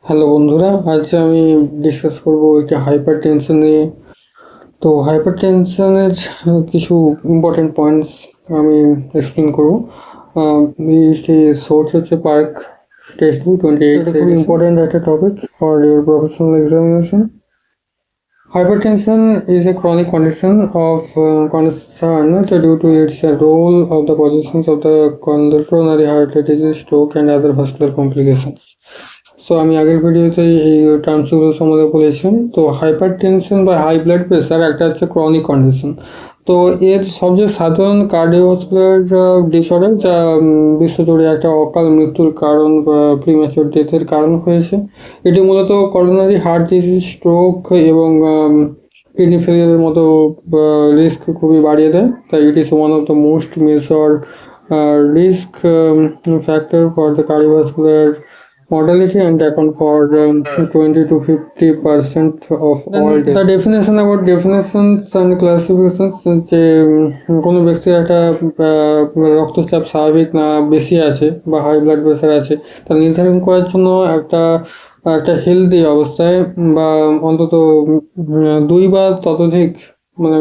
Hello বন্ধুরা, আজ আমি ডিসকাস করব একটা হাইপার টেনশন নিয়ে। তো হাইপার টেনশনের কিছু ইম্পর্টেন্ট পয়েন্টস আমি এক্সপ্লেন করবো। এটি সোর্স হচ্ছে পার্ক টেক্সট বুক 28। এটা খুব ইম্পর্টেন্ট একটা topic for your professional examination. Hypertension is a chronic condition of concern due to its role of the positions of the coronary heart disease, stroke, and other vascular complications. So আমি আগের ভিডিওতে এই টার্মসগুলো সম্বন্ধে বলেছিলাম। তো hyper tension বা high blood pressure একটা হচ্ছে ক্রনিক কন্ডিশন। তো এর সবচেয়ে সাধারণ কার্ডিওভাস্কুলার ডিসঅর্ডার, যা বিশ্বজুড়ে একটা অকাল মৃত্যুর কারণ বা প্রিম্যাচুর ডেথের কারণ হয়েছে। এটি মূলত করোনারি হার্ট ডিজিজ, স্ট্রোক এবং কিডনি ফেলিয়ারের মতো রিস্ক খুবই বাড়িয়ে দেয়। তাই it is one of the most major risk factor for the cardiovascular mortality and account for 20 to 50% of all deaths. The definition about definitions and classifications, যে কোনো ব্যক্তির একটা রক্তচাপ স্বাভাবিক না বেশি আছে বা হাই ব্লাড প্রেশার আছে, তা নির্ধারণ করার জন্য একটা হেলদি অবস্থায় বা অন্তত 2 বা ততোধিক মানে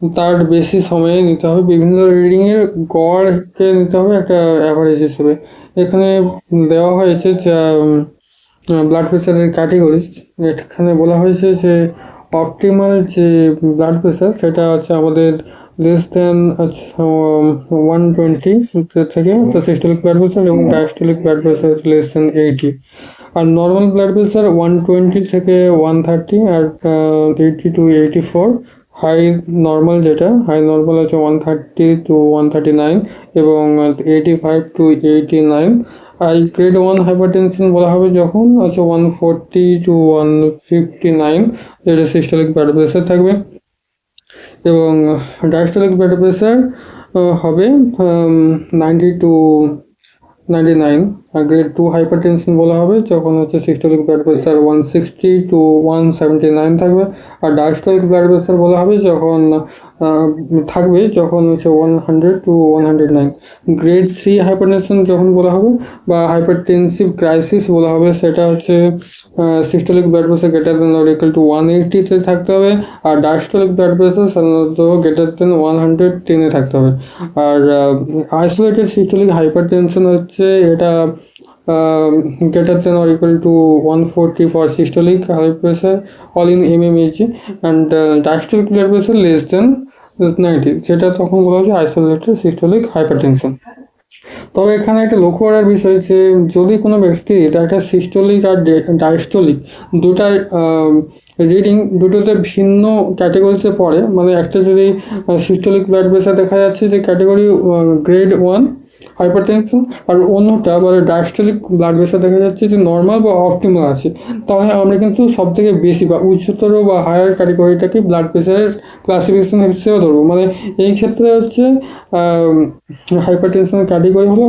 তার বেশি সময়ে নিতে হবে। বিভিন্ন রিডিংয়ের গড়কে নিতে হবে একটা অ্যাভারেজ হিসেবে। এখানে দেওয়া হয়েছে যা ব্লাড প্রেশারের ক্যাটেগরিজ। এখানে বলা হয়েছে যে অপটিমাল যে ব্লাড প্রেশার সেটা হচ্ছে আমাদের লেস দেন 120 থেকে সিস্টোলিক ব্লাড প্রেশার, এবং diastolic blood pressure less than 80। আর নর্মাল ব্লাড প্রেশার 120 থেকে 130 আর 80 to 84। High normal high normal আছে 130 to 139 এবং 85 to 89। আর গ্রেড 1 হাইপারটেনশন বলা হবে যখন আছে 140 to 159, যেটা সিস্টোলিক ব্লাড প্রেশার থাকবে। এবং ডায়াস্টোলিক ব্লাড প্রেশার হবে 90 to 99। আর গ্রেড 2 হাইপারটেনশন বলা হবে যখন হচ্ছে সিস্টোলিক ব্লাড প্রেশার 160 to 179 থাকবে। আর ডায়াস্টোলিক ব্লাড প্রেশার বলা হবে যখন হচ্ছে 100 to 109। গ্রেড 3 হাইপারটেনশন যখন বলা হবে বা হাইপারটেনসিভ ক্রাইসিস বলা হবে, সেটা হচ্ছে systolic blood pressure greater than or equal to 180-তে থাকতে হবে, আর ডায়াস্টোলিক ব্লাড প্রেশার সাধারণত গ্রেটার দেন 110-এ থাকতে হবে। আর আইসোলেটেড সিস্টোলিক হাইপারটেনশন হচ্ছে এটা greater than or equal to 140 for systolic high pressure all in mmHg, and diastolic blood pressure less than 90, সেটা তখন বলা হচ্ছে আইসোলেটেড সিস্টোলিক হাইপারটেনশন। তবে এখানে একটা লক্ষ্য করার বিষয় যে যদি কোনো ব্যক্তি একটা সিস্টোলিক আর ডায়াস্টোলিক দুটার রিডিং দুটোতে ভিন্ন ক্যাটেগরিতে পড়ে, মানে একটা যদি সিস্টোলিক ব্লাড প্রেশার দেখা যাচ্ছে যে ক্যাটেগরি গ্রেড 1 হাইপারটেনশন, আর অন্যটা মানে ডায়াস্টোলিক ব্লাড প্রেশার দেখা যাচ্ছে যে নর্মাল বা অপটিমাল আছে, তাহলে আমরা কিন্তু সব থেকে বেশি বা উচ্চতর বা হায়ার ক্যাটেগরিটাকে ব্লাড প্রেশারের ক্লাসিফিকেশন হিসেবে ধরবো। মানে এই ক্ষেত্রে হচ্ছে hypertension category হলো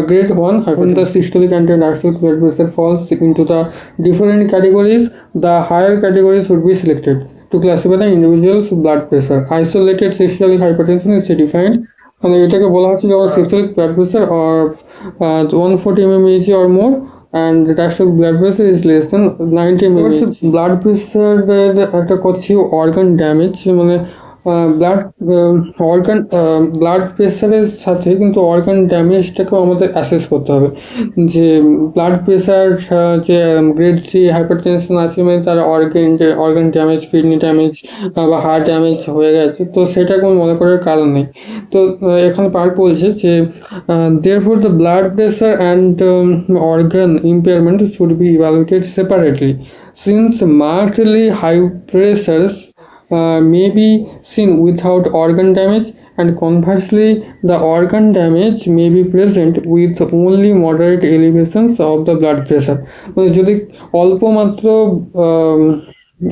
grade 1 when the systolic and diastolic blood pressure falls into the different categories, the higher categories would be selected to classify the individual's blood pressure. Isolated systolic hypertension is defined, মানে এটাকে বলা হচ্ছে যখন systolic blood pressure or 140 mmHg or more and the diastolic blood pressure is less than 90 mmHg. Blood pressure একটা কথা ছিল organ damage, মানে blood প্রেশারের সাথে কিন্তু অর্গান ড্যামেজটাকেও আমাদের অ্যাসেস করতে হবে। যে ব্লাড প্রেশার যে গ্রেড 3 হাইপারটেনশন আছে, মানে তার অর্গান ড্যামেজ, কিডনি ড্যামেজ বা হার্ট ড্যামেজ হয়ে গেছে, তো সেটা কোনো মনে করার কারণ নেই। তো এখানে পার্ট বলছে যে therefore the blood pressure and organ impairment should be evaluated separately, since markedly high pressures may be seen without organ damage, and conversely the organ damage may be present with only moderate elevations of the blood pressure. মানে যদি অল্প মাত্র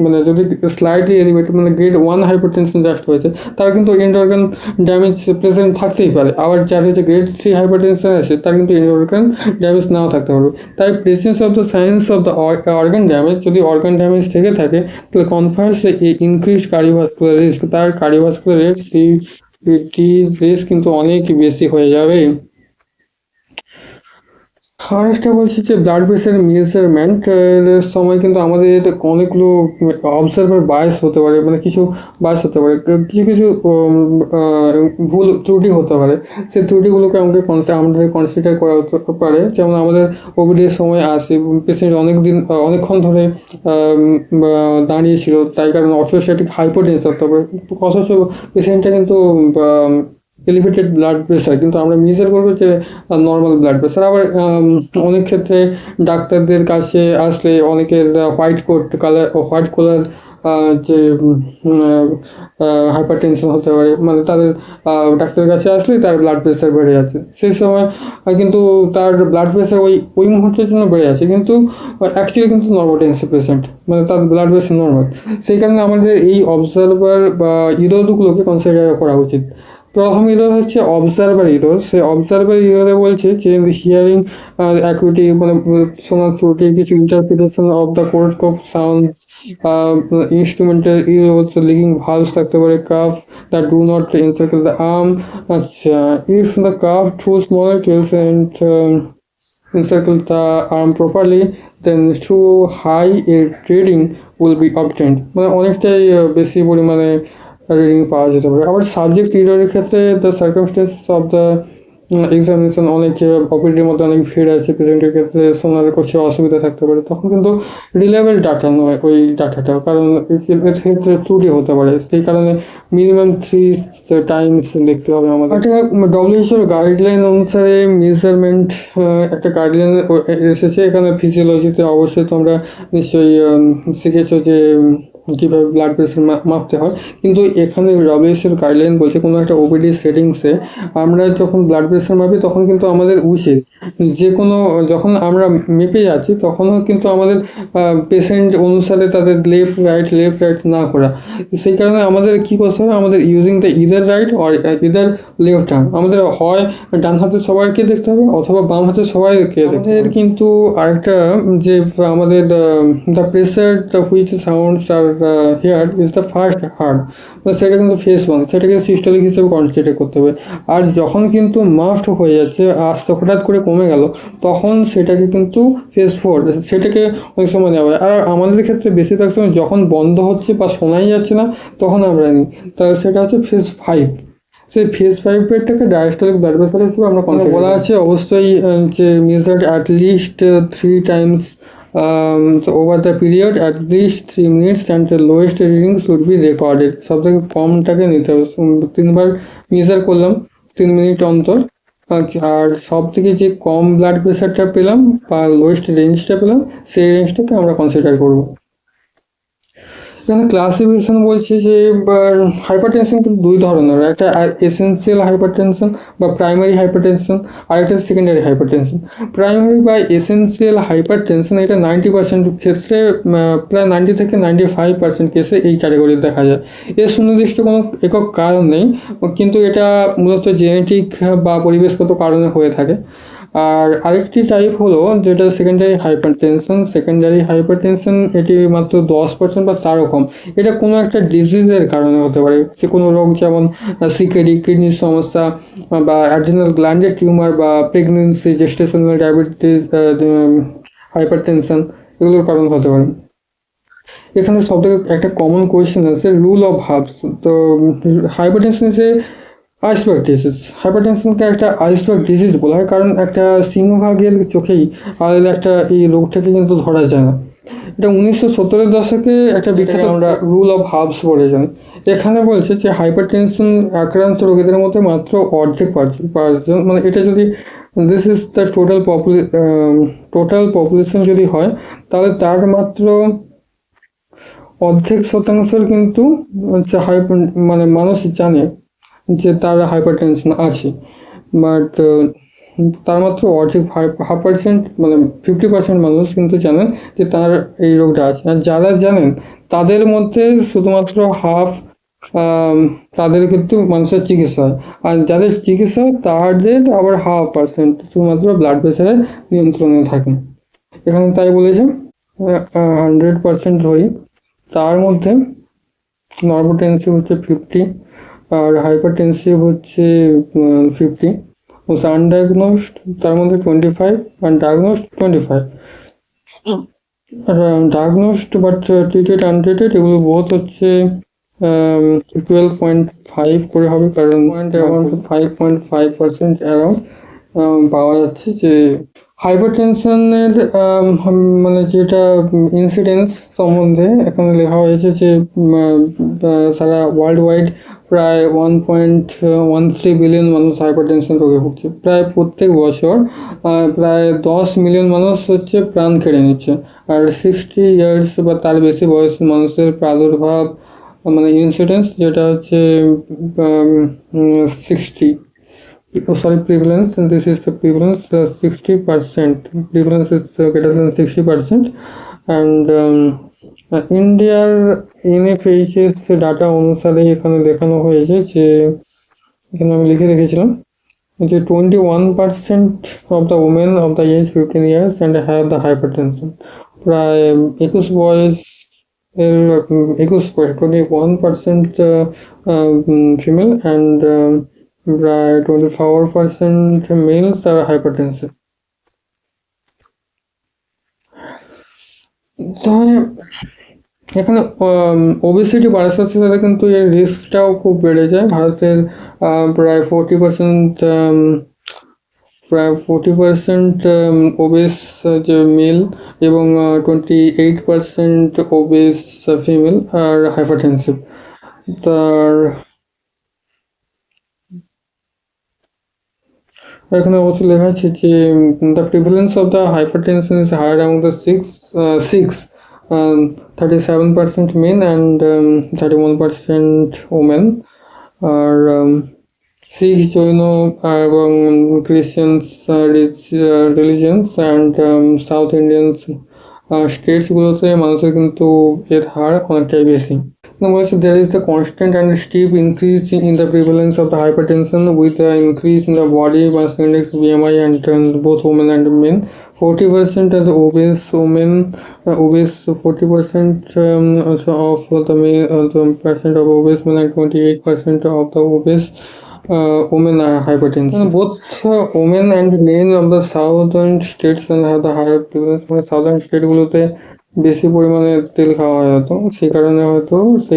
মানে যদি slightly elevated মানে grade 1 hypertension just হয়েছে, তার কিন্তু এন্ড অর্গান ড্যামেজ প্রেজেন্ট থাকতেই পারে। আবার যার হচ্ছে গ্রেড 3 হাইপারটেনশন আছে তার কিন্তু এন্ড অর্গান ড্যামেজ নাও থাকতে পারবে। তাই presence of the signs of the organ damage, যদি অর্গান ড্যামেজ থেকে থাকে তাহলে কনফার্সলি ইনক্রিজ কার্ডিওভাস্কুলার রিস্ক, তার কার্ডিওভাস্কুলার রিস্ক কিন্তু অনেক বেশি হয়ে যাবে। আরেকটা বলছি যে ব্লাড প্রেশার মেজারমেন্ট এর সময় কিন্তু আমাদের অনেকগুলো অবজারভার বায়াস হতে পারে, মানে কিছু বায়াস হতে পারে, কিছু কিছু ভুল ত্রুটি হতে পারে। সেই ত্রুটিগুলোকে আমাদের কনসিডার করা হতে পারে। যেমন আমাদের ওপিডির সময় আসে পেশেন্ট অনেকক্ষণ ধরে দাঁড়িয়েছিল, তাই কারণে অর্থোস্ট্যাটিক হাইপোটেনশন, তবে অথচ পেশেন্টটা কিন্তু এলিভেটেড ব্লাড প্রেশার, কিন্তু আমরা মেজার করবো যে নর্মাল ব্লাড প্রেশার। আবার অনেক ক্ষেত্রে ডাক্তারদের কাছে আসলে অনেকের হোয়াইট কলার যে হাইপার টেনশন হতে পারে, মানে তাদের ডাক্তারের কাছে আসলে তার ব্লাড প্রেশার বেড়ে যাচ্ছে, সেই সময় কিন্তু তার ব্লাড প্রেশার ওই মুহূর্তের জন্য বেড়ে যাচ্ছে, কিন্তু অ্যাকচুয়ালি কিন্তু নর্মোটেন্সিভ পেশেন্ট, মানে তার ব্লাড প্রেশার নর্মাল। সেই কারণে আমাদের এই অবজারভার বা ইরোরগুলোকে কনসিডার করা উচিত। প্রথম ইরোর হচ্ছে অবজারভার ইরোর। সেই অবজারভার ইরোরে বলছে যে হিয়ারিং অ্যাকুইটি, মানে শোনার ত্রুটি, কিছু interpretation of the course of sound, instrumental errors, leaking valves থাকতে পারে, cuff that do not encircle the arm. আচ্ছা, if the cuff too small tells and encircle the arm properly, then too high a reading will be obtained, মানে অনেকটাই বেশি পরিমাণে reading পাওয়া যেতে পারে। আবার সাবজেক্ট ইররের ক্ষেত্রে the circumstance of the examination, অনেক অপিডির মধ্যে অনেক ভিড় আছে, পেশেন্টের ক্ষেত্রে শোনার কিছু অসুবিধা থাকতে পারে, তখন কিন্তু রিলেভেল ডাটা নয় ওই ডাটাটা, কারণ এর ক্ষেত্রে ত্রুটি হতে পারে। সেই কারণে মিনিমাম 3 টাইমস দেখতে হবে আমাদের। একটা ডব্লিউএইচওর গাইডলাইন অনুসারে মেজারমেন্ট একটা গাইডলাইন এসেছে। এখানে ফিজিওলজিতে অবশ্যই তোমরা নিশ্চয়ই শিখেছো যে কীভাবে ব্লাড প্রেশার মাপতে হয়, কিন্তু এখানে ডব্লিউএইচওর গাইডলাইন বলছে কোনো একটা ওপিডি সেটিংসে আমরা যখন ব্লাড প্রেশার মাপি তখন কিন্তু আমাদের উচিত যে কোনো, যখন আমরা মেপে যাচ্ছি তখনও কিন্তু আমাদের পেশেন্ট অনুসারে তাদের লেফট রাইট না করা। সেই কারণে আমাদের কী করতে হবে, আমাদের using the either right or either left hand, আমাদের হয় ডান হাতে সবাইকে দেখতে হবে অথবা বাম হাতে সবাইকে দেখতে হবে। কিন্তু আরেকটা যে আমাদের the pressure the which sounds R here is the first heart, সেটা কিন্তু ফেস 1, সেটাকে সিস্টোলিক হিসেবে কনসিডার করতে হবে। আর যখন কিন্তু মাফট হয়ে যাচ্ছে, আস্তে হঠাৎ করে কমে গেল, তখন সেটাকে কিন্তু ফেস 4, সেটাকে অনেক সময় নেওয়া হয়। আর আমাদের ক্ষেত্রে বেশিরভাগ সময় যখন বন্ধ হচ্ছে বা শোনাই যাচ্ছে না তখন আমরা নিই, তাহলে সেটা হচ্ছে ফেস 5। সেই ফেস 5-এরটাকে ডায়াস্টলিক ব্লাড প্রেশার হিসেবে আমরা কনসিডার বলা আছে অবশ্যই যে measured at least 3 Times over the period at least 3 minutes and the lowest reading should be recorded। সব থেকে কমটাকে নিতে হবে, 3বার মেজার করলাম 3 মিনিট অন্তর, আর সব থেকে যে কম ব্লাড প্রেশারটা পেলাম বা লোয়েস্ট রেঞ্জটা পেলাম সেই রেঞ্জটাকে আমরা কনসিডার করব। এখানে ক্লাসিফিকেশন বলছে যে হাইপারটেনশন কিন্তু 2 ধরনের, একটা এসেন্সিয়াল হাইপারটেনশন বা প্রাইমারি হাইপারটেনশন, আর একটা সেকেন্ডারি হাইপারটেনশন। প্রাইমারি বা এসেন্সিয়াল হাইপারটেনশন এটা 90% ক্ষেত্রে, প্রায় 90 থেকে 95% কেসে এই ক্যাটাগরি দেখা যায়। এর সুনির্দিষ্ট কোনো একক কারণ নেই, কিন্তু এটা মূলত জেনেটিক বা পরিবেশগত কারণে হয়ে থাকে। আর আরেকটি টাইপ হলো যেটা সেকেন্ডারি হাইপারটেনশন, এটি মাত্র 10% বা তারও কম। এটা কোনো একটা ডিজিজের কারণে হতে পারে, যে কোনো রোগ, যেমন সিকেডি, কিডনির সমস্যা, বা অ্যাড্রিনাল গ্ল্যান্ডের টিউমার, বা প্রেগনেন্সি, জেস্টেশনাল ডায়াবেটিস, হাইপারটেনশন, এগুলোর কারণ হতে পারে। এখানে সবথেকে একটা কমন কোয়েশ্চেন আছে, রুল অফ হাবস। তো হাইপারটেনশন যে আইসবার্গ ডিজিজ, হাইপারটেনশনকে একটা আইসবার্গ ডিজিজ বলা হয়, কারণ একটা সিংহভাগের চোখেই আলাদা একটা এই রোগটাকে কিন্তু ধরা যায় না। এটা 1970-এর দশকে একটা বিখ্যাত, আমরা রুল অফ হাবস বলে জানি। এখানে বলছে যে হাইপারটেনশন আক্রান্ত রোগীদের মধ্যে মাত্র অর্ধেক পার্সেন্ট, মানে এটা যদি this is the total population যদি হয়, তাহলে তার মাত্র অর্ধেক শতাংশের কিন্তু হচ্ছে মানে মানুষ জানে যে তার হাইপারটেনশন আছে, বাট তার মাত্র অর্ধেক 5%, মানে 50% মানুষ কিন্তু জানেন যে তার এই রোগটা আছে। আর যারা জানেন তাদের মধ্যে শুধুমাত্র হাফ তাদের কিন্তু মানুষের চিকিৎসা হয়, আর যাদের চিকিৎসা হয় তাদের আবার 0.5% শুধুমাত্র ব্লাড প্রেশারের নিয়ন্ত্রণে থাকে। এখানে তাই বলেছে 100% ধরি, তার মধ্যে নর্মোটেনসিভ হচ্ছে 50, আর হাইপারটেনসিভ হচ্ছে 50, হচ্ছে আনডায়াগনোসড তার মধ্যে 25 আর ডায়াগনোসড 25। আর ডায়াগনোসড বাট ট্রিটেড আনট্রিটেড এগুলো বোথ হচ্ছে 12.5 করে হবে, কারণ অ্যারাউন্ড 5.5% অ্যারাউন্ড পাওয়া যাচ্ছে যে হাইপারটেনশনের মানে যেটা ইনসিডেন্স সম্বন্ধে এখানে লেখা হয়েছে যে সারা ওয়ার্ল্ড ওয়াইড প্রায় 1.13 বিলিয়ন মানুষ হাইপারটেনশন রোগে ভুগছে। প্রায় প্রত্যেক বছর প্রায় 10 মিলিয়ন মানুষ হচ্ছে প্রাণ কেড়ে নিচ্ছে। আর 60 ইয়ার্স বা তার বেশি বয়সী মানুষের প্রাদুর্ভাব মানে ইনসিডেন্স যেটা হচ্ছে 60, sorry, prevalence, and this is the prevalence, 60%. Prevalence is greater than 60%. And ইন্ডিয়ার NFHS ডাটা অনুসারে এখানে দেখানো হয়েছে যে, এখানে আমি লিখে রেখেছিলাম যে 21% of the women of the age 15 years and have the hypertension। প্রায় 21 বয়স 21% female and প্রায় 24% males are hypertensive। তবে এখানে ওবেসিটি বাড়ার সাথে সাথে কিন্তু এর রিস্কটাও খুব বেড়ে যায়। ভারতের প্রায় 40% ওবেস যে মেল এবং 28% ওবেস ফিমেল আর হাইপারটেনসিভ। তার এখানে অবশ্য লেখা আছে যে the prevalence of the hypertension is higher among the 37% men and 31% women. আর শিখ, জৈন এবং Christians religions and South Indians স্টেটসগুলোতে মানুষের কিন্তু এর হার অনেকটাই বেশি। There is a constant and steep increase in the prevalence of the hypertension with the increase in the body mass index BMI and both women and men. 40% of the obese women, obese 40% of the male, the percent of obese men and 28% of the obese women are hypertensive. Both women and men of the southern states have the higher prevalence. southern state গুলোতে বেশি পরিমাণে তেল খাওয়া হয়, হয়তো সেই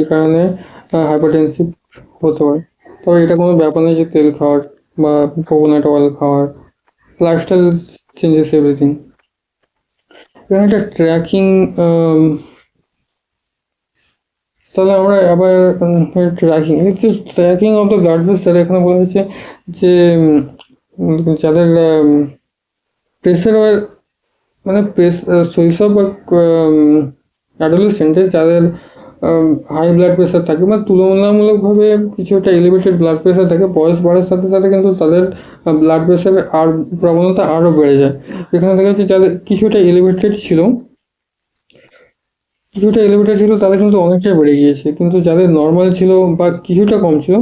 কারণে hypertensive হতে পারে। তবে এটা কোনো ব্যাপার নেই যে তেল খাওয়ার বা কোকোনাট অয়েল খাওয়ার, লাইফস্টাইল চেঞ্জেস এভরিথিং। এখানে একটা ট্র্যাকিং, তাহলে আমরা আবার tracking of the blood pressure এখানে বলা হয়েছে যে যাদের প্রেসার মানে শৈশব বা অ্যাডোলেসেন্টে যাদের হাই ব্লাড প্রেশার থাকে বা তুলনামূলকভাবে কিছুটা এলিভেটেড ব্লাড প্রেশার থাকে, বয়স বাড়ার সাথে সাথে কিন্তু তাদের ব্লাড প্রেশারের প্রবণতা আরও বেড়ে যায়। এখানে দেখা যাচ্ছে যাদের কিছুটা এলিভেটেড ছিল তাদের কিন্তু অনেকটাই বেড়ে গিয়েছে, কিন্তু যাদের নর্মাল ছিল বা কিছুটা কম ছিল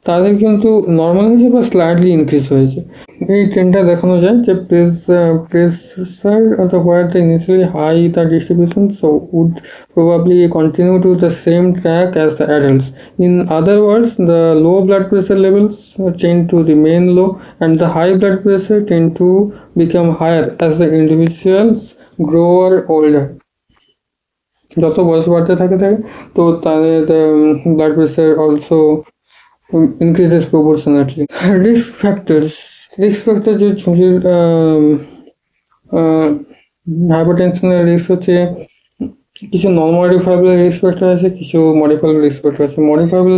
তাদের কিন্তু নর্মাল হয়েছে বা স্লাইটলি ইনক্রিজ হয়েছে। এই ট্রেন্ডটা দেখানো যায় যে pressure where the initially high the distribution so would probably continue to the same track as the adults. In other words, the low blood pressure levels tend to remain low and the high blood pressure tend to become higher as the individuals grow older. যত বয়স বাড়তে থাকে তো তাদের blood pressure also increases proportionately. Risk factors যে ঝুঁকির হাইপারটেনশনের risk হচ্ছে কিছু নন মডিফাইবল রিস্ক ফ্যাক্টর আছে, কিছু মডিফাইবল রিস্ক ফ্যাক্টর আছে। মডিফাইবল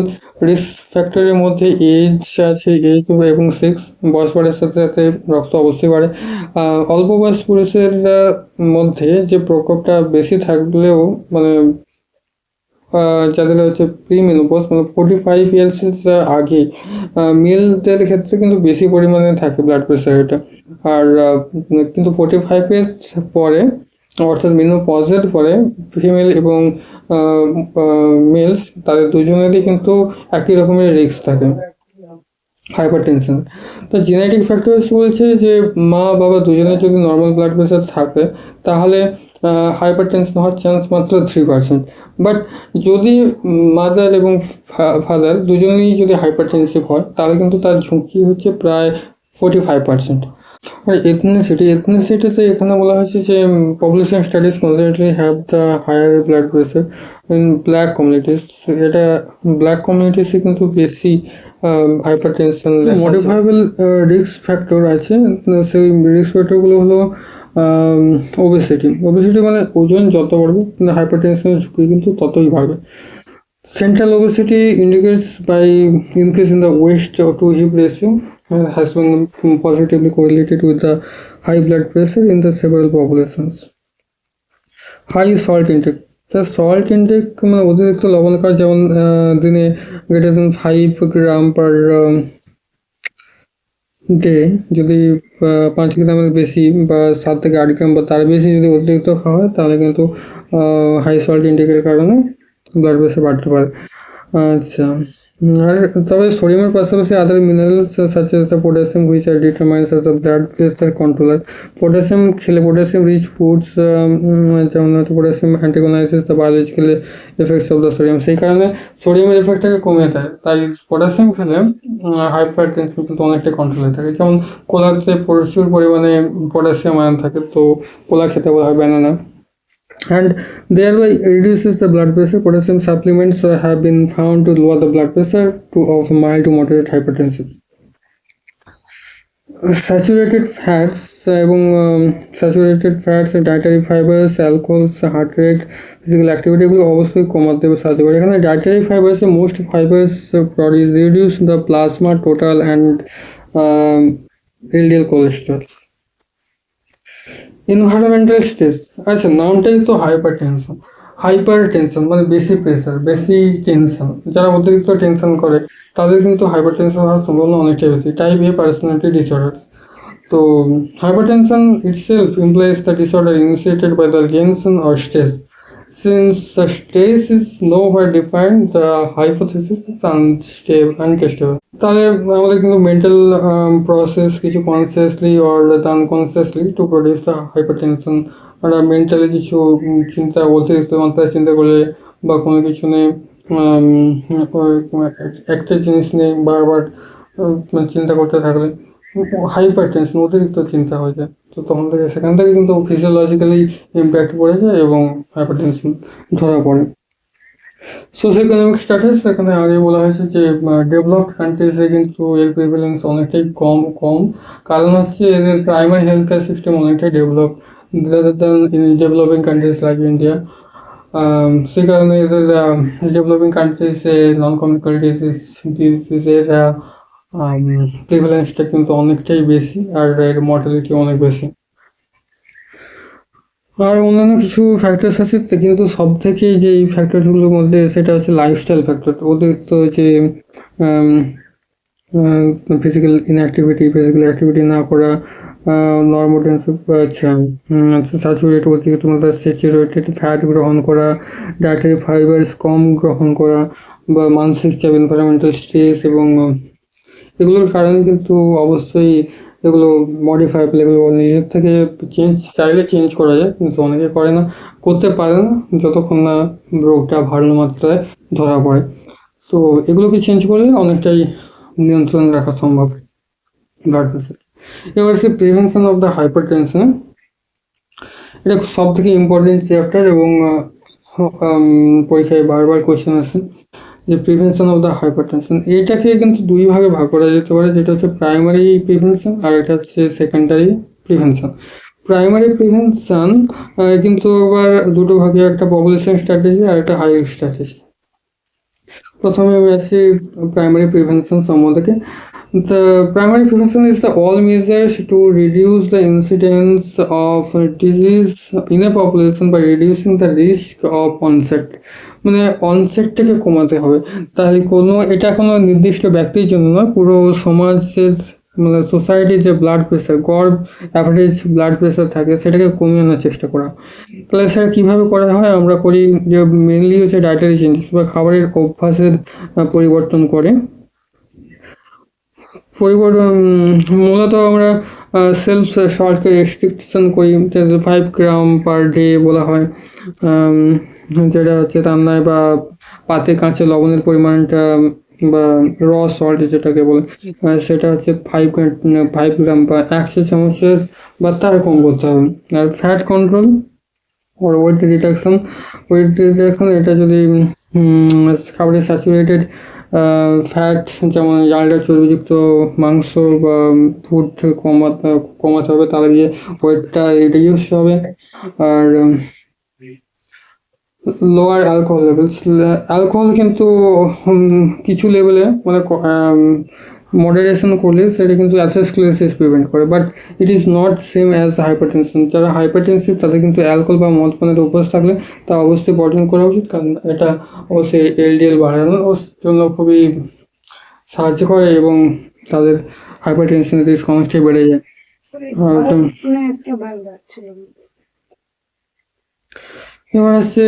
রিস্ক ফ্যাক্টরের মধ্যে এজ আছে, এজ এবং সেক্স, বয়স বাড়ার সাথে সাথে রক্ত অবশ্যই বাড়ে। অল্প বয়স পুরুষের মধ্যে যে প্রকোপটা বেশি থাকলেও মানে যাদের হচ্ছে প্রিমেনোপজ মানে 45 ইয়ার্সের আগে মেলদের ক্ষেত্রে কিন্তু বেশি পরিমাণে থাকে ব্লাড প্রেশার এটা। আর কিন্তু 45 এর পরে অর্থাৎ মেনোপজের পরে ফিমেল এবং মেলস তাদের দুজনেরই কিন্তু একই রকমের রিস্ক থাকে হাইপারটেনশন। তো জেনেটিক ফ্যাক্টরস বলছে যে মা বাবা দুজনের যদি নর্মাল ব্লাড প্রেশার থাকে তাহলে হাইপারটেনশন হওয়ার চান্স মাত্র 3%। বাট যদি মাদার এবং ফাদার দুজনেই যদি হাইপারটেনসিভ হয় তাহলে কিন্তু তার ঝুঁকি হচ্ছে প্রায় 45%। আর এথনিসিটিতে এখানে বলা হয়েছে যে population studies considerably have the higher blood pressure in black communities. এটা ব্ল্যাক কমিউনিটিসে কিন্তু বেশি hypertension. Modifiable risk factor আছে, সেই রিস্ক ফ্যাক্টরগুলো হলো ওবেসিটি মানে ওজন যত বাড়বে কিন্তু হাইপার টেনশনের ঝুঁকি কিন্তু ততই বাড়বে। Central obesity indicates by increase in the waist to hip ratio has been positively correlated with the high blood pressure in the several populations. High salt intake. The salt intake মানে অতিরিক্ত লবণ খাওয়া, যেমন দিনে greater than 5 গ্রাম per day, যদি 5 গ্রামের বেশি বা 7 থেকে 8 গ্রাম বা তার বেশি যদি অতিরিক্ত খাওয়া হয় তাহলে কিন্তু হাই সল্ট ইনটেকের কারণে ব্লাড প্রেশার বাড়তে পারে। আচ্ছা, আর তবে সোডিয়ামের পাশাপাশি other minerals such as potassium which are determines as the blood pressure controller. Potassium খেলে, পটাশিয়াম রিচ ফুডস যেমন হয়তো potassium antagonises the biological effects of the sodium, সেই কারণে সোডিয়ামের এফেক্টটাকে কমিয়ে দেয়। তাই পটাশিয়াম খেলে হাইপার টেনশন কিন্তু অনেকটা কন্ট্রোলে থাকে। যেমন কলাতে প্রচুর পরিমাণে পটাশিয়াম আয়ন থাকে, তো কলা খেতে বলা হয়, banana, and thereby reduces the blood pressure. Potassium supplements have been found to lower the blood pressure of mild to moderate hypertension. Saturated fats এবং saturated fats, dietary fibers, alcohols, heart rate, physical activity এগুলো অবশ্যই কমাতে সাহায্য করে। এখানে dietary fibers, most fibers reduce the plasma total and LDL cholesterol. Environmental stress. আচ্ছা, নামটাই তো হাইপার টেনশন মানে বেশি প্রেশার, বেশি টেনশন। যারা অতিরিক্ত টেনশন করে তাদের কিন্তু হাইপার টেনশন হওয়ার সম্ভাবনা অনেকটাই বেশি। Type A personality disorder. তো hypertension itself implies the disorder initiated by the tension or stress. Since the stress is nowhere defined, the hypothesis is untestable. তাহলে আমাদের কিন্তু মেন্টাল প্রসেস কিছু consciously or unconsciously to produce the hypertension. আমরা mentally কিছু চিন্তা, অতিরিক্ত মাত্রায় চিন্তা করলে বা কোনো কিছু নিয়ে একটা জিনিস নিয়ে বারবার চিন্তা করতে থাকলে হাইপার টেনশন, অতিরিক্ত চিন্তা হয়ে যায়। তো তখন থেকে সেখান থেকে কিন্তু ফিজিওলজিক্যালি ইম্প্যাক্ট পড়ে যায় এবং হাইপার টেনশন ধরা পড়ে। সোশ্যাল ইকোনমিক স্ট্যাটাস, এখানে আগে বলা হয়েছে যে ডেভেলপড কান্ট্রিজে কিন্তু এর প্রিভ্যালেন্স অনেকটাই কম। কারণ হচ্ছে এদের প্রাইমারি হেলথ কেয়ার সিস্টেম অনেকটাই develop rather than in developing countries like India. সেই কারণে এদের ডেভেলপিং কান্ট্রিজে নন কমিউনিকেবল ডিজিজের প্রিভ্যালেন্সটা কিন্তু অনেকটাই বেশি আর এর মর্টালিটি অনেক বেশি। আর অন্যান্য কিছু ফ্যাক্টরস আছে, কিন্তু সব থেকে যে এই ফ্যাক্টরসগুলোর মধ্যে সেটা হচ্ছে লাইফস্টাইল ফ্যাক্টর। অতিরিক্ত যে ফিজিক্যাল অ্যাক্টিভিটি না করা, নর্মোটেন্সিভ স্যাচুরেটেড অতিরিক্ত মাত্রায় স্যাচুরেটেড ফ্যাট গ্রহণ করা, ডায়েটারি ফাইবার্স কম গ্রহণ করা, বা মানসিক চাপ, এনভায়রনমেন্টাল স্ট্রেস, এবং এগুলোর কারণে কিন্তু অবশ্যই এগুলো মডিফাইবল। এগুলো নিজের থেকে চাইলে চেঞ্জ করা যায়, কিন্তু অনেকে করতে পারে না যতক্ষণ না রোগটা ভালো মাত্রায় ধরা পড়ে। তো এগুলোকে চেঞ্জ করলে অনেকটাই নিয়ন্ত্রণে রাখা সম্ভব ব্লাড প্রেশার। এবার হচ্ছে prevention of the hyper tension. এটা সব থেকে ইম্পর্টেন্ট চ্যাপ্টার এবং পরীক্ষায় বারবার কোয়েশ্চেন আসে যে prevention of the hyper tension. এটাকে কিন্তু দুই ভাগে ভাগ করা যেতে পারে, যেটা হচ্ছে প্রাইমারি প্রিভেনশন আর এটা হচ্ছে সেকেন্ডারি প্রিভেনশন। প্রাইমারি প্রিভেনশন কিন্তু আবার দুটো ভাগে, একটা পপুলেশন স্ট্র্যাটেজি আর একটা হাই রিস্ক স্ট্র্যাটেজি। প্রথমে আমি আসি প্রাইমারি প্রিভেনশন সম্বন্ধে। The primary prevention is the all measures to reduce the incidence of disease in a population by reducing the risk of onset. মানে অনসেটটাকে কমাতে হবে। তাহলে এটা কোনো নির্দিষ্ট ব্যক্তির জন্য নয়, পুরো সমাজের মানে সোসাইটির যে ব্লাড প্রেশার, গড় অ্যাভারেজ ব্লাড প্রেশার থাকে সেটাকে কমিয়ে আনার চেষ্টা করা। তাহলে সেটা কীভাবে করা হয়? আমরা করি যে মেনলি হচ্ছে ডায়েটারি চেঞ্জেস বা খাবারের অভ্যাসের পরিবর্তন করে। মূলত আমরা সেলফ সল্টকে রেস্ট্রিকশন করি, 5 গ্রাম পার ডে বলা হয়, যেটা হচ্ছে রান্নায় বা পাতে কাঁচা লবণের পরিমাণটা বা র সল্ট যেটাকে বলে, সেটা হচ্ছে 5 গ্রাম বা 100 চামচের বা তার কম করতে হবে। আর ফ্যাট কন্ট্রোল ওর ওয়েট রিডাকশন এটা যদি খাবারে স্যাচুরেটেড ফ্যাট যেমন জালটা চর্বিযুক্ত মাংস বা ফুড কমাতে হবে, তাহলে গিয়ে ওয়েটটা রিডিউস হবে। আর লোয়ার অ্যালকোহল লেভেলস, অ্যালকোহল কিন্তু কিছু লেভেলে মানে মডারেশন করলে সেটা কিন্তু অ্যাথেরোস্ক্লেরোসিস প্রিভেন্ট করে, but it is not same as hypertension. যারা হাইপারটেনসিভ তাদের কিন্তু অ্যালকোহল বা মদ পানের অভ্যাস থাকলে তা অবশ্যই বর্জন করা উচিত, কারণ এটা অবশ্যই এলডিএল বাড়ানোর জন্য খুবই সাহায্য করে এবং তাদের হাইপারটেনশনের রিস্ক অনেকটাই বেড়ে যায়। এবার হচ্ছে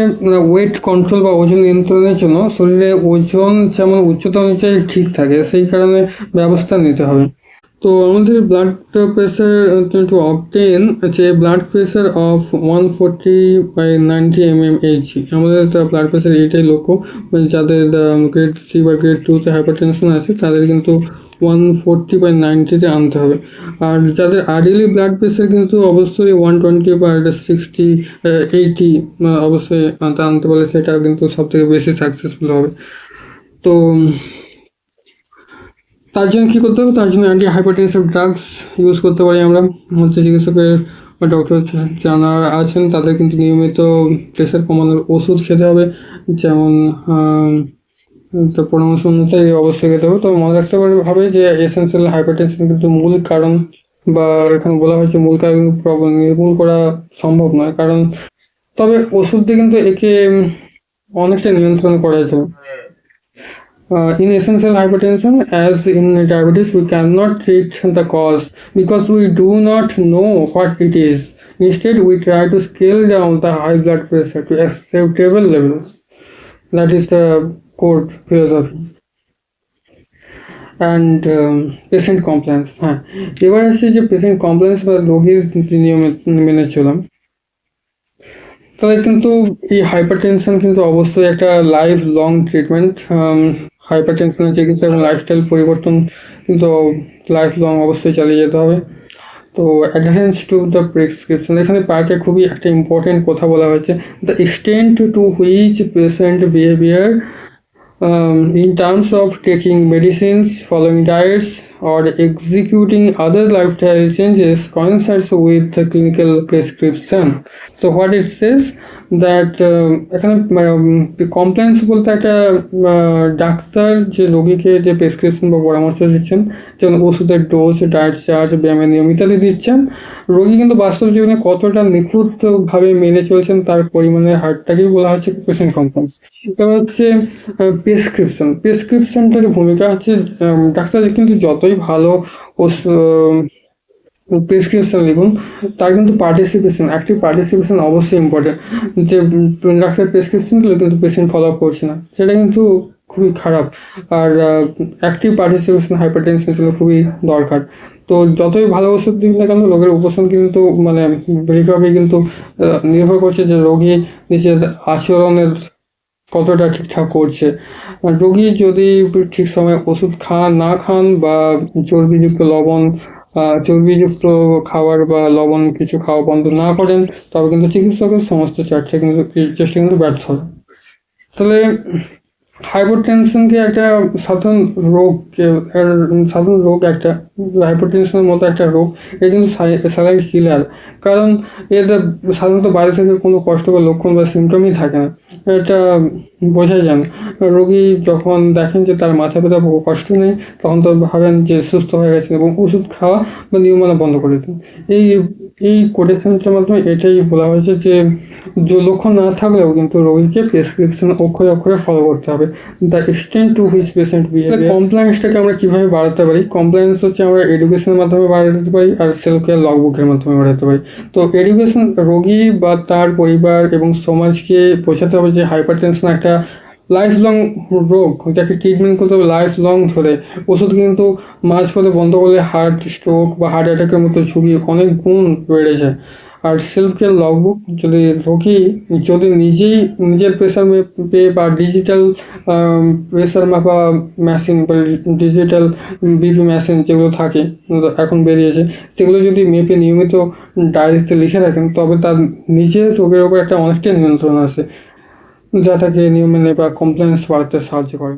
ওয়েট কন্ট্রোল বা ওজন নিয়ন্ত্রণের জন্য শরীরে ওজন যেমন উচ্চতা অনুযায়ী ঠিক থাকে সেই কারণে ব্যবস্থা নিতে হবে। তো আমাদের ব্লাড প্রেশার টু অবটেন আছে ব্লাড প্রেশার অফ 140/90 mmHg। আমাদের ব্লাড প্রেশার এটাই লক্ষ্য, যাদের গ্রেড 3 বা গ্রেড 2-তে হাইপারটেনশন আছে তাদের কিন্তু 140/90-তে আনতে হবে। আর যাদের আর্লি ব্লাড প্রেশার কিন্তু অবশ্যই 120/60-80 অবশ্যই আনতে পারলে সেটা কিন্তু সব থেকে বেশি সাকসেসফুল হবে। তো তার জন্য কী করতে হবে, তার জন্য অ্যান্টি হাইপারটেনসিভ ড্রাগস ইউজ করতে পারি আমরা। হচ্ছে চিকিৎসকের বা ডক্টর যারা আছেন তাদের কিন্তু নিয়মিত প্রেশার কমানোর ওষুধ খেতে হবে, যেমন তো পরামর্শ অনুযায়ী অবশ্যই খেতে হবে। তবে মনে রাখতে হবে যে এসেন্সিয়াল হাইপারটেনশন কিন্তু মূল কারণ, বা এখানে বলা হয়েছে মূল কারণ নির্মূল করা সম্ভব নয়, কারণ তবে ওষুধ দিয়ে কিন্তু একে অনেকটা নিয়ন্ত্রণ করা যায়। In essential hypertension, as in diabetes, we cannot treat the cause because we do not know what it is. Instead, we try to scale down the high blood pressure to acceptable levels. That is the core philosophy. And patient compliance, হ্যাঁ এবার আসছে যে patient compliance বা রোগীর নিয়ম মেনে চলাম, তাহলে কিন্তু এই হাইপারটেনশন কিন্তু অবশ্যই একটা লাইফ লং ট্রিটমেন্ট। হাইপারটেনশনের চিকিৎসা এবং লাইফস্টাইল পরিবর্তন কিন্তু লাইফ লং অবশ্যই চালিয়ে যেতে হবে। তো অ্যাডহেরেন্স টু দ্য প্রেসক্রিপশন, এখানে পার্কে খুবই একটা ইম্পর্টেন্ট কথা বলা হয়েছে, the extent to which patient behaviour in terms of taking medicines, following diets, or executing other lifestyle changes coincides with the clinical prescription. So what it says that এখানে compliance বলতে একটা ডাক্তার যে রোগীকে যে prescription বা পরামর্শ দিচ্ছেন, যেমন ওষুধের ডোজ, ডায়েট চার্জ, ব্যায়ামের নিয়ম ইত্যাদি দিচ্ছেন, রোগী কিন্তু বাস্তব জীবনে কতটা নিখুঁতভাবে মেনে চলছেন তার পরিমাণের হারটাকেই বলা হচ্ছে পেশেন্ট কমপ্লেন্স। এবার হচ্ছে প্রেসক্রিপশনটার ভূমিকা হচ্ছে ডাক্তার কিন্তু যতই ভালো প্রেসক্রিপশন লিখুন, তার কিন্তু অ্যাক্টিভ পার্টিসিপেশন অবশ্যই ইম্পর্টেন্ট। যে ডাক্তার প্রেসক্রিপশন দিলে কিন্তু পেশেন্ট ফলো আপ করছে না, সেটা কিন্তু খুবই খারাপ। আর অ্যাক্টিভ পার্টিসিপেশন হাইপারটেনশন ছিল খুবই দরকার। তো যতই ভালো ওষুধ দিন না কেন রোগের উপশম কিন্তু মানে রিকভারি কিন্তু নির্ভর করছে যে রোগী নিজের আচরণের কতটা ঠিকঠাক করছে। রোগী যদি ঠিক সময়ে ওষুধ না খান বা চর্বিযুক্ত খাবার বা লবণ কিছু খাওয়া বন্ধ না করেন, তবে কিন্তু চিকিৎসকের সমস্ত চেষ্টা কিন্তু ব্যর্থ হবে। তাহলে হাইপারটেনশনকে একটা সাধারণ রোগ একটা হাইপারটেনশনের মতো একটা রোগ, এটা কিন্তু সাইলেন্ট কিলার, কারণ এদের সাধারণত বাইরে থেকে কোনো কষ্টকর লক্ষণ বা সিমটমই থাকে না, এটা বোঝাই যায় না। রোগী যখন দেখেন যে তার মাথা ব্যথা কষ্ট নেই, তখন তো ভাবেন যে সুস্থ হয়ে গেছেন এবং ওষুধ খাওয়া বা নিয়ম মানা বন্ধ করে দিন। এই কোটেশনটার মাধ্যমে এটাই বলা হয়েছে যে লক্ষণ না থাকলেও কিন্তু রোগীকে প্রেসক্রিপশন অক্ষরে অক্ষরে ফলো করতে হবে। The extent to which patient behaviour, কমপ্লায়েন্সটাকে আমরা কীভাবে বাড়াতে পারি? কমপ্লায়েন্স হচ্ছে আমরা এডুকেশনের মাধ্যমে বাড়াতে পারি আর সেলফ কেয়ার লগবুকের মাধ্যমে বাড়াতে পারি। তো এডুকেশন রোগী বা তার পরিবার এবং সমাজকে বোঝাতে হবে যে হাইপারটেনশন একটা লাইফ লং রোগ, যাকে ট্রিটমেন্ট করতে হবে লাইফ লং ধরে। ওষুধ কিন্তু মাঝপথে বন্ধ করলে হার্ট স্ট্রোক বা হার্ট অ্যাটাকের মতো ঝুঁকি অনেক গুণ বেড়ে যায়। আর সেলফ কেয়ার লগবুক যদি রোগী যদি নিজেই নিজের প্রেশার মেপে বা ডিজিটাল প্রেশার মাপা মেশিন বা ডিজিটাল বিপি মেশিন যেগুলো থাকে এখন বেরিয়েছে, সেগুলো যদি মেপে নিয়মিত ডায়েরিতে লিখে রাখেন, তবে তার নিজের রোগের ওপর একটা অনেকটাই নিয়ন্ত্রণ আসে, যা তাকে নিয়ম মেনে বা কমপ্লেন্স বাড়াতে সাহায্য করে।